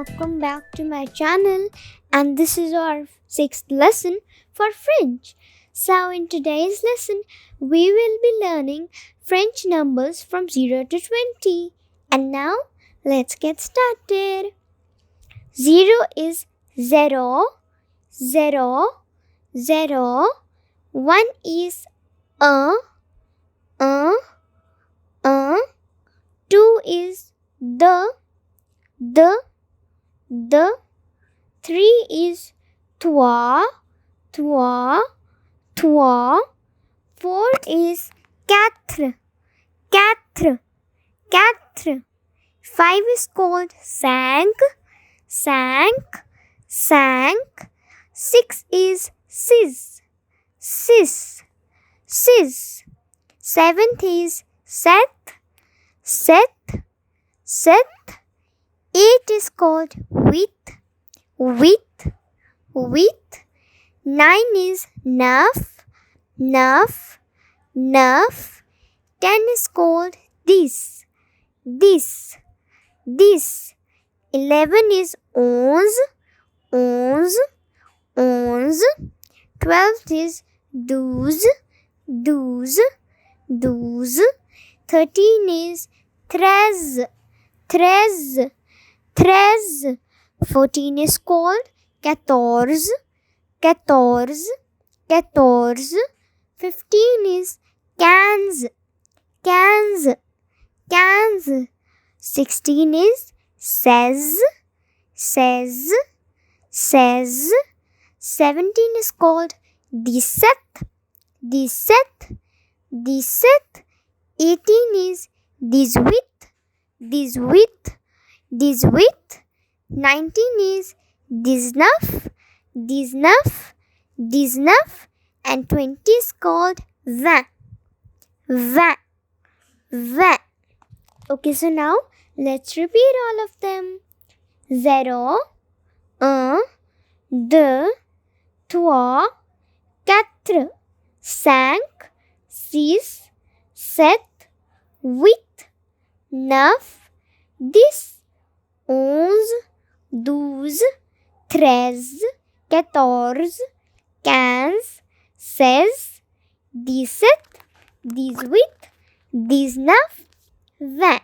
welcome back to my channel, and this is our 6th lesson for French. So in today's lesson we will be learning French numbers from 0 to 20. And now let's get started. 0 is 0, 0, 0. 1 is uh. 2 is the. 3 is toi. 4 is quatre. 5 is called cinq. 6 is six. 7th is sept. 8 is called huit. 9 is neuf. 10 is called dix. 11 is onze. 12 is douze. 13 is treize. 14 is called quatorze. 15 is quinze. 16 is seize. 17 is called dix-sept. 18 is dix-huit. 19 is dix-neuf. And 20 is called vingt. Okay, so now let's repeat all of them. 0, 1, 2, 3, 4, 5, 6, 7, 8, 9, 10, 11, 12, 13, 14, 15, 16, 17, 18, 19, 20.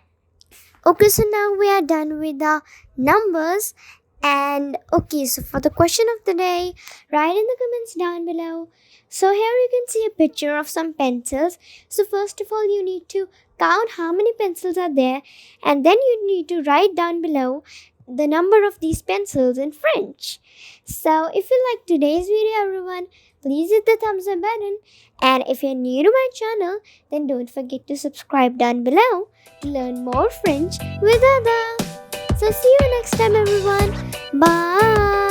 Okay, so now we are done with the numbers. And okay, so for the question of the day, write in the comments down below. So here you can see a picture of some pencils. So first of all, you need to count how many pencils are there, and then you need to write down below the number of these pencils in French. So if you like today's video, everyone, please hit the thumbs up button. And if you're new to my channel, then don't forget to subscribe down below to learn more French with Ada. So see you next time, everyone. Bye.